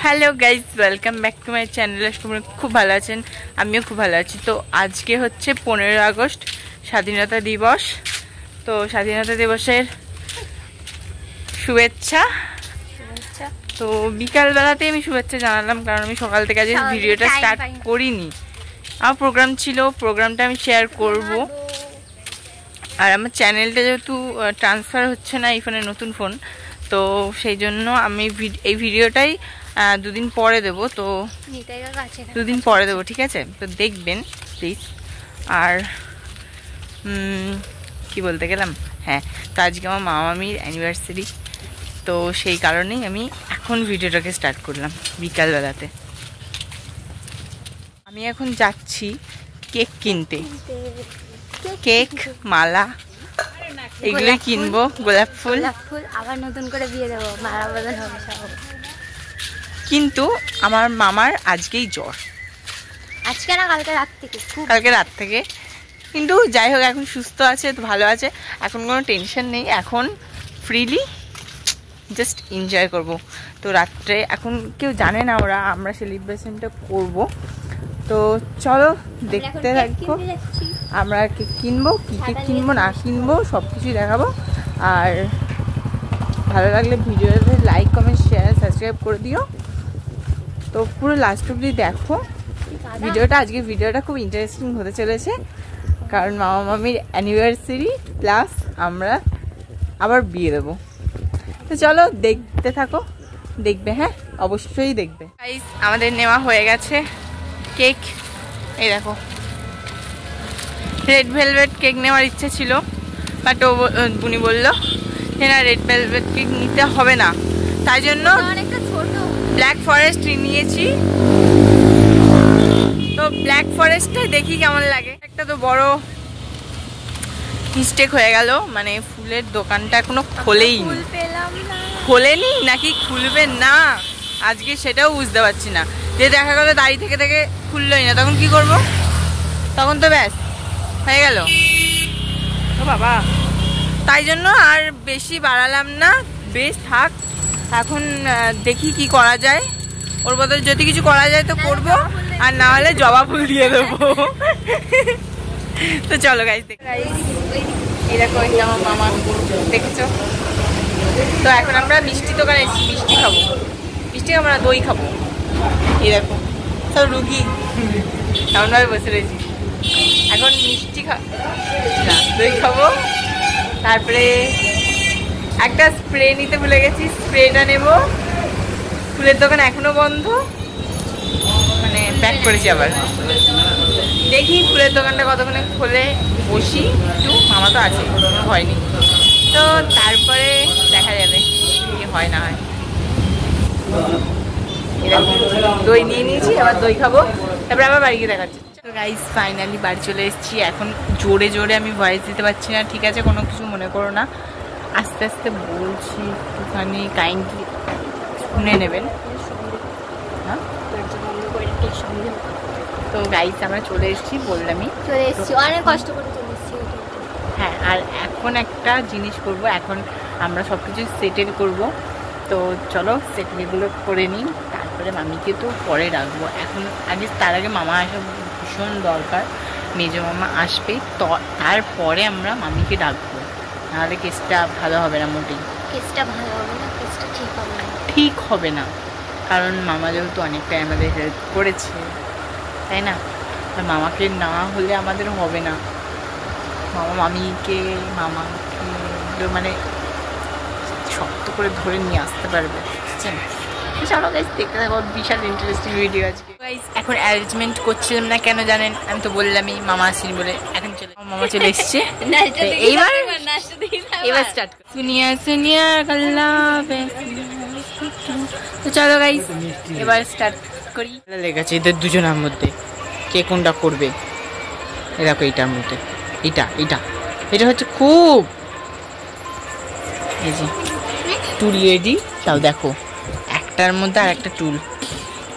Hello guys, welcome back to my channel. তোমরা খুব ভালো আছেন, আমিও খুব ভালো আছি। তো আজকে হচ্ছে 15 আগস্ট, স্বাধীনতা দিবস। তো স্বাধীনতা দিবসের শুভেচ্ছা। তো বিকালবেলাতে আমি শুভেচ্ছা জানালাম, কারণ আমি সকাল থেকে আজ ভিডিওটা স্টার্ট করিনি। আমার প্রোগ্রাম ছিল, প্রোগ্রামটা আমি শেয়ার করব। আর আমার চ্যানেলটা যেহেতু ট্রান্সফার হচ্ছে না এই ফোনে, নতুন ফোন, তো সেই জন্য আমি এই ভিডিওটাই দুদিন পরে দেবো। তো দুদিন পরে দেবো, ঠিক আছে? তো দেখবেন প্লিজ। আর কি বলতে গেলাম, হ্যাঁ, তো আজকে আমার মামামির অ্যানিভার্সারি, তো সেই কারণেই আমি এখন ভিডিওটাকে স্টার্ট করলাম বিকালবেলাতে। আমি এখন যাচ্ছি কেক কিনতে, কেক, মালা এগুলো কিনবো, গোলাপ ফুল। আবার নতুন করে দিয়ে দেবো, মালা বদল হবে সব। কিন্তু আমার মামার আজকেই জ্বর, আজকে না কালকে রাত থেকে, কালকে রাত থেকে। কিন্তু যাই হোক, এখন সুস্থ আছে, তো ভালো আছে, এখন কোনো টেনশন নেই। এখন ফ্রিলি জাস্ট এনজয় করব। তো রাত্রে এখন কেউ জানে না আমরা সেলিব্রেশনটা করব। তো চলো দেখতে থাকবো। আমরা কেক কিনবো, কী কেক কিনবো না কিনবো সব কিছুই দেখাবো। আর ভালো লাগলে ভিডিওতে লাইক, কমেন্ট, শেয়ার, সাবস্ক্রাইব করে দিও। তো পুরো লাস্ট অবধি দেখো ভিডিওটা। আজকে ভিডিওটা খুব ইন্টারেস্টিং হতে চলেছে, কারণ মামা মামির অ্যানিভার্সারি প্লাস আমরা আবার বিয়ে দেবো। তো চলো দেখতে থাকো, দেখবে, হ্যাঁ অবশ্যই দেখবে। গাইস, আমাদের নেওয়া হয়ে গেছে কেক। এই দেখো, রেড ভেলভেট কেক নেওয়ার ইচ্ছে ছিল, বাট ও বুনি বললো যে না, রেড ভেলভেট কেক নিতে হবে না, তাই জন্য ব্ল্যাক ফরেস্ট নিয়েছি। তো ব্ল্যাক ফরেস্টটা দেখি কেমন লাগে। একটা তো বড় মিস্টেক হয়ে গেল, মানে ফুলের দোকানটা এখনো খোলেনি নাকি খুলবে না আজকে, সেটাও বুঝতে পারছি না। যে দেখা গেলো দাঁড়িয়ে থেকে থেকে খুললোই না, তখন কি করব? তখন তো ব্যাস হয়ে গেল। ও বাবা, তাই জন্য আর বেশি বাড়ালাম না, বেশ থাক। এখন দেখি কি করা যায়, ওর বদলে যদি কিছু করা যায় তো করব, আর না হলে জবা ফুল দিয়ে দেবো। তো চলো গাইস, এই দেখো, এটা আমার মামা, দেখেছো? তো এখন আমরা মিষ্টি দোকানে এসেছি, মিষ্টি খাবো। মিষ্টি খাবো না, দই খাবো। এই দেখো সব রুগী এমনভাবে বসে রয়েছি। এখন মিষ্টি না, দই খাবো। তারপরে একটা স্প্রে নিতে ভুলে গেছি, স্প্রেটা নেব। ফুলের দোকান এখনো বন্ধ, মানে প্যাক করেছি আবার। দেখি ফুলের দোকানটা কতক্ষণে খোলে, বসি একটু, মামা তো আছে, হয়নি। তো তারপরে দেখা যাবে কি হয় না হয়। এরকম দই নিয়ে নিয়েছি, আবার দই খাবো, তারপরে আবার বাড়ি গিয়ে দেখাচ্ছি। তো গাইস, ফাইনালি বাড়ি চলে এসেছি। এখন জোরে জোরে আমি ভয়েস দিতে পারছি না, ঠিক আছে? কোনো কিছু মনে করো না, আস্তে আস্তে বলছি, একটুখানি কাইন্ডলি শুনে নেবেন। হ্যাঁ, তো গাইস আমরা চলে এসেছি, বললামই অনেক কষ্ট করে চলে এসেছি। হ্যাঁ, আর এখন একটা জিনিস করব, এখন আমরা সব কিছু সেটেল করবো। তো চলো সেটেলগুলো করে নিই, তারপরে মামিকে তো পরে রাখবো। এখন আগে, তার আগে মামা আসা ভীষণ দরকার, মেজো মামা আসবে, তো তারপরে আমরা মামিকে ডাকবো, নাহলে কেসটা ভালো হবে না, মোটেই কেসটা ভালো হবে না, কেসটা ঠিক হবে না। কারণ মামা যেহেতু অনেকটাই আমাদের হেল্প করেছে, তাই না? আর মামাকে না হলে আমাদের হবে না। মামাকে মানে শক্ত করে ধরে নিয়ে আসতে পারবে, বুঝছেন? চলো গাইস, দেখতে থাকো, বিশাল ইন্টারেস্টিং ভিডিও আজকে। গাইস, এখন অ্যারেঞ্জমেন্ট করছিলাম না, কেন জানেন? আমি তো বললামই মামা আসেনি বলে। এখন মামা চলে এসছে, এবার স্টার্ট। সুনিয়া সুনিয়া গল্লা, তো চলো গাইস এবার স্টার্ট করি। লেগেছে এদের দুজনের মধ্যে কে কোনটা করবে। এ দেখো, এইটার মধ্যে এটা হচ্ছে খুব, এই যে টুল রেডি, তাও দেখো একটার মধ্যে আর একটা টুল,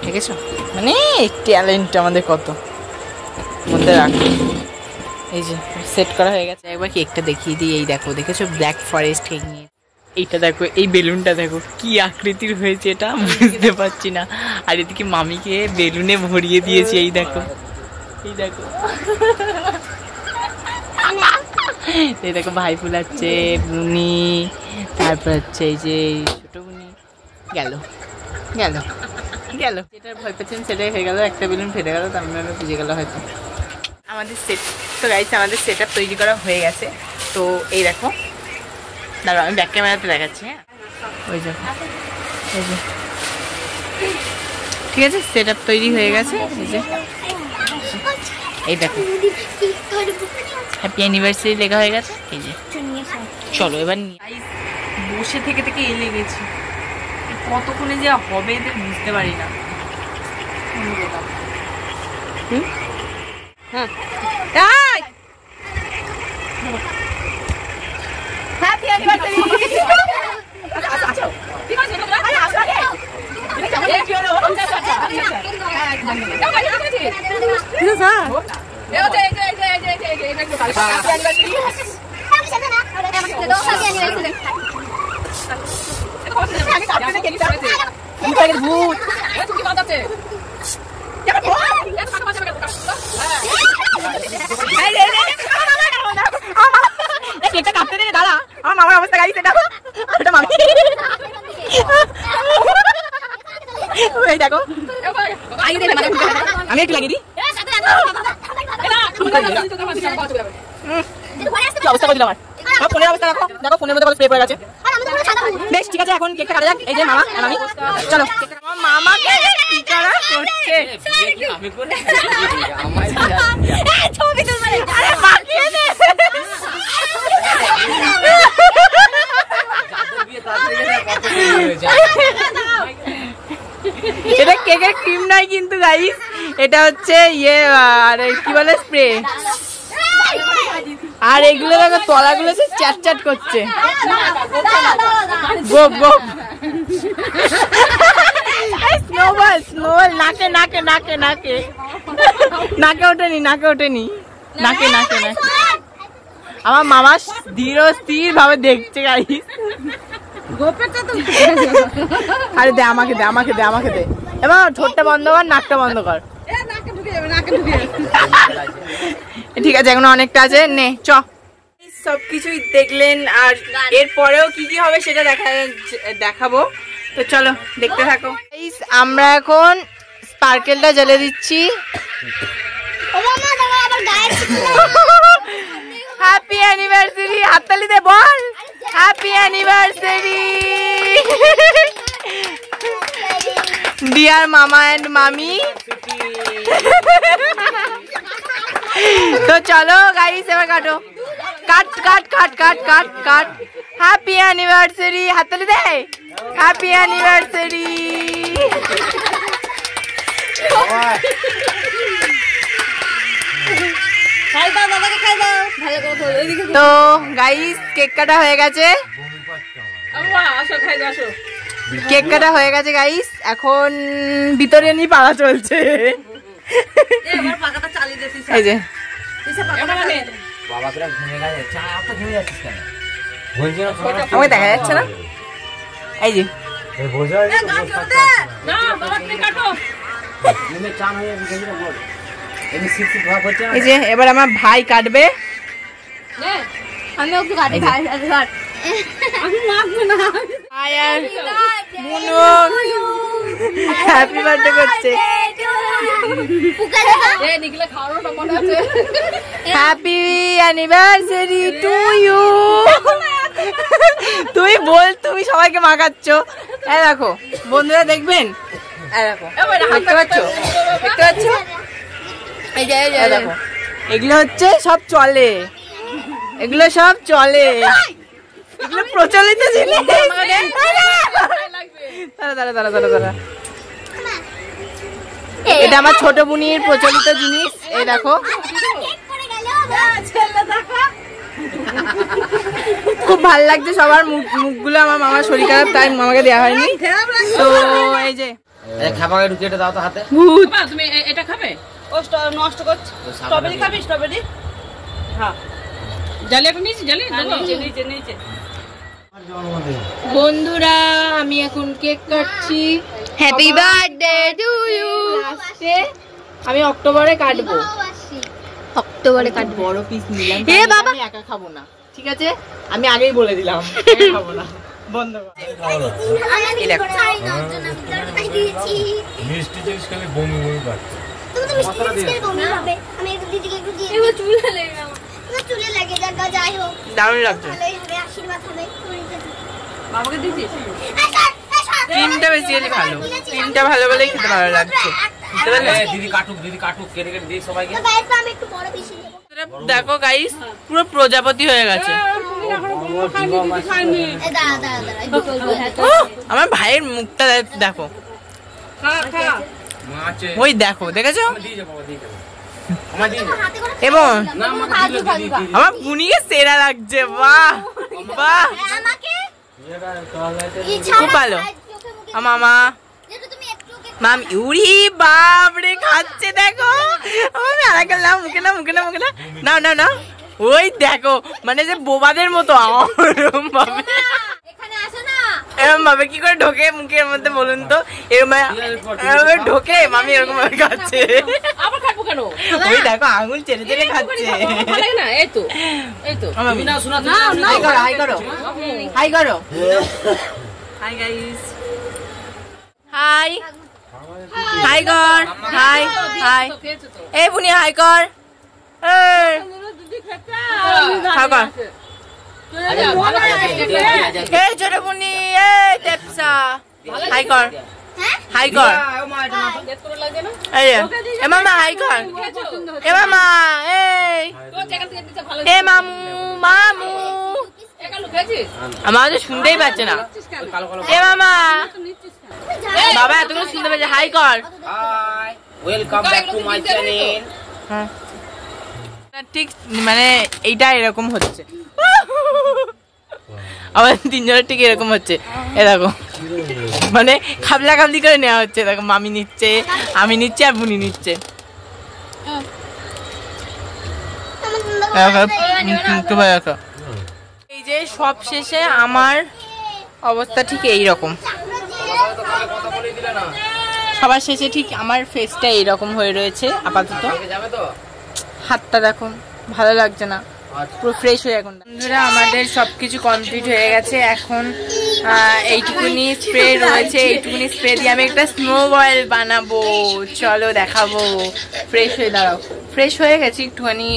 ঠিক আছে? মানে ট্যালেন্ট আমাদের কত মধ্যে রাখো। এই যে সেট করা হয়ে গেছে, একবার কেকটা দেখিয়ে দিই। এই দেখো, দেখেছো? ব্ল্যাক ফরেস্ট কেক নিয়ে এইটা দেখো, এই বেলুনটা দেখো কি আকৃতির হয়েছে, এটা বুঝতে পারছি না। আর এদিকে মামিকে বেলুনে ভরিয়ে দিয়েছি, এই দেখো, এই দেখো, এই দেখো ভাই ফুলাচ্ছে, বুনি, তারপর হচ্ছে এই যে ছোট বুনি। গেল গেল গেল, যেটার ভয় পাচ্ছেন সেটাই হয়ে গেল, একটা বেলুন ফেটে গেল, তার মানে বুঝে গেল হয়তো। আমাদের সেট তো গাইছে, আমাদের সেট আপ তৈরি করা হয়ে গেছে। তো এই দেখো, দাঁড়াও আমি ব্যাক ক্যামেরাতে দেখাচ্ছি। হ্যাঁ, ওই দেখো, এই যে ঠিক আছে, সেট আপ তৈরি হয়ে গেছে। এই যে এই দেখো, হ্যাপি অ্যানিভার্সারি লেখা হয়ে গেছে। এই যে চলো এবার বসে থেকে থেকে এলে গেছি, কতক্ষণে যে হবে এদের বুঝতে পারি না। হ্যাঁ, হ্যাপি অ্যানিভার্সারি। কেকটা কাটতে দে দাঁড়া, আমার মামার অবস্থা গাইছে এটা, এটা মামি। এই দেখো, আমি একটু লাগিয়ে দিই। কি অবস্থা করে দিল আমার, ফোনের অবস্থা দেখো, দেখো ফোনের মধ্যে স্প্রে পড়ে গেছে। বেশ ঠিক আছে, এখন কেকটা কাটা যাক। এই যে মামা আর আমি, চলো। মামাকে টিকারা করছে, ছবি তুলবে, আরে মাখিয়ে দে। এটা কেকের ক্রিম নাই কিন্তু গাইস, এটা হচ্ছে ইয়ে আর কি বলে স্প্রে। আর এগুলো দেখো তলাগুলো সে চ্যাট চ্যাট করছে, গোপ গোপ। স্নোবল স্নোবল, নাকে নাকে নাকে নাকে নাকে ওঠেনি, নাকে ওঠেনি, নাকে নাকে নাকে। আমার মামা ধীর স্থির ভাবে দেখছে গাইস। আরে দে আমাকে, দে আমাকে, দে আমাকে দে। এবার ঠোঁটটা বন্ধ কর, নাকটা বন্ধ কর। ঠিক আছে, এখনো অনেকটা আছে, নে চ। সবকিছুই দেখলেন, আর এরপরেও কি কি হবে সেটা দেখাবো। তো চলো দেখতে থাকো। আমরা এখন স্পার্কেলটা জ্বেলে দিচ্ছি। হ্যাপি অ্যানিভার্সারি, হাততালি দে, বল হ্যাপি অ্যানিভার্সারি ডিয়ার মামা এন্ড মামি। তো চলো গাইস এবার কাটো, কাট কাট কাট কাট কাট কাট। হ্যাপি অ্যানিভার্সারি, হাততালি দে, হ্যাপি অ্যানিভার্সারি। তো গাইস কেক কাটা হয়ে গেছে, কেক কাটা হয়ে গেছে গাইস, এখন ভিতরে নিয়ে পাড়া চলছে। এই যে আমাকে দেখা যাচ্ছে না, এই যে এই যে এবার আমার ভাই কাটবে। আমি একটু কাটি, ভাই হ্যাপি বার্থডে করছে, হ্যাপি অ্যানিভার্সারি টু ইউ। তুই বল, তুমি সবাইকে মাখাচ্ছ। এই দেখো বন্ধুরা দেখবেন, দেখো দেখতে পাচ্ছ, দেখতে পাচ্ছ, এই যে দেখো, এগুলো হচ্ছে সব চলে, এগুলো সব চলে, এগুলো প্রচলিত জিনিস। দাঁড়া দাঁড়া দাঁড়া দাঁড়া, এটা আমার ছোট বুনির প্রচলিত জিনিস। এই দেখো খুব ভালো লাগছে সবার মুখগুলো, আমার মামার শরীর খারাপ তাই মামাকে দেওয়া হয়নি। তো এই যে খাবারে ঢুকে এটা দাও তো হাতে। তুমি এটা খাবে? ও নষ্ট করছে। স্ট্রবেরি খাবি? স্ট্রবেরি হ্যাঁ, জালি একটা নিয়েছি, জালি নিচে নিচে নিচে। বন্ধুরা আমি এখন কেক কাটছি। Happy birthday to you. লাস্টে আমি অক্টোবরে কাটবো। অক্টোবরে কাটবো। বড় পিস নিলাম। এ বাবা, আমি একা খাবো না, ঠিক আছে? আমি আগেই বলে দিলাম খাবো না। বন্ধ কর। এই দেখো মিষ্টি জিনিস খেলে বমি বমি পাচ্ছে। তুমি তো মিষ্টি খেলে বমি হবে। আমি একটু দিদিকে একটু দিয়ে এবার চুলে লেগে গেল। না চুলে লাগে জায়গা যাই হোক দারুণ লাগছে। ভালোই হবে, আশীর্বাদ হবে। বাবাকে দিছিস? ক্রিমটা বেসিক্যালি ভালো, ক্রিমটা ভালো বলেই খেতে ভালো লাগছে, বুঝতে পারলে? দিদি কাটুক কেটে কেটে দিই সবাইকে। তো গাইস আমি একটু বড় বেশি নেব। দেখো গাইস পুরো প্রজাপতি হয়ে গেছে। এ দাঁড়া দাঁড়া দাঁড়া একটু বলবো। আমার ভাইয়ের মুখটা দেখো, মাছে ওই দেখো, দেখেছো? দিয়ে যাবো দিয়ে যাবো আমার দিয়ে যাবো। হাতে করে এবং না আমাকে দিলে দিদি আমার বুনিকে সেরা লাগছে। বাহ বাহ, আমাকে খুব ভালো। আমার মা যেটা তুমি একটু মাম ইউরি বাপ রে খাচ্ছে দেখো। আমি আর গেলাম মুখে না মুখে না মুখে না, না না না, ওই দেখো মানে যে বোবাদের মতো এরকম ভাবে, এখানে আসো না। এরকম ভাবে কি করে ঢোকে মুখের মধ্যে বলুন তো? এরকম এরকম ঢোকে মামি এরকম ভাবে খাচ্ছে। আবার খাবো কেন? ওই দেখো আঙুল চেটে চেটে খাচ্ছে। না, এই তো তুমি না শোনা হাই করো হাই করো হাই করো হাই গাইস, হাই হাই কর, হাই হাই, এই বুনি হাই কর, এই হাই কর, এই ছোট বুনি, এই টেপসা হাই কর, হাই কর, এই এ মামা হাই কর, এ মামা, এই এ মামু মামু, আমার তো শুনতেই পাচ্ছে না। এ মামা, বাবা এতগুলো শুনতে পাচ্ছে, হাই কর। Hi welcome back to my channel. ঠিক মানে এইটা এরকম হচ্ছে, আমার তিনজনের ঠিক এরকম হচ্ছে। এ দেখো মানে খাবলা খাবলি করে নেওয়া হচ্ছে। দেখো মামি নিচ্ছে, আমি নিচ্ছি আর বুনি নিচ্ছে। এই যে সব শেষে আমার অবস্থা ঠিক এইরকম, সবার শেষে ঠিক আমার ফেসটা এইরকম হয়ে রয়েছে আপাতত। যাবে তো? হাতটা দেখো ভালো লাগছে না, পুরো ফ্রেশ হয়ে এখন। বন্ধুরা আমাদের সবকিছু কমপ্লিট হয়ে গেছে। এখন এইটুকুনি স্প্রে রয়েছে, এইটুকুনি স্প্রে দিয়ে আমি একটা স্নো বয়েল বানাবো। চলো দেখাবো। ফ্রেশ হয়ে দাঁড়াও, ফ্রেশ হয়ে গেছি একটুখানি।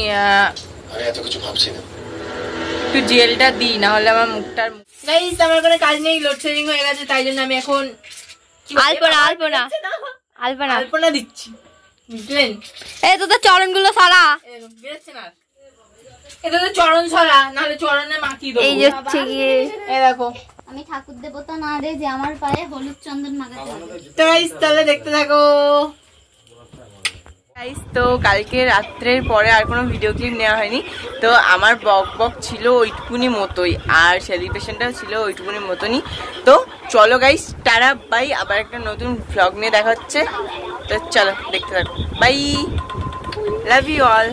একটু জেলটা দিই, না হলে আমার মুখটার গাইস আমার কোনো কাজ নেই, লোডশেডিং হয়ে গেছে, তাই জন্য আমি এখন আলপনা দিচ্ছি, বুঝলেন? এই তো চরণগুলো সারা। বেরোচ্ছে না, এটা তো চরণ ছড়া, নাহলে চরণে মাখিয়ে দেবো। এই যে হচ্ছে গিয়ে এই দেখো। আমি ঠাকুর দেবতা না রে যে আমার পায়ে হলুদ চন্দন মাখাতে হবে। তো গাইস তাহলে দেখতে থাকো। গাইস তো কালকে রাত্রের পরে আর কোনো ভিডিও ক্লিপ নেওয়া হয়নি, তো আমার বক ছিল ওইটুকুনি মতোই, আর সেলিব্রেশনটাও ছিল ওইটুকুনি মতনই। তো চলো গাইস, টাটা বাই, আবার একটা নতুন ভ্লগ নিয়ে দেখা হচ্ছে। তো চলো দেখতে থাকো, বাই, লাভ ইউ অল।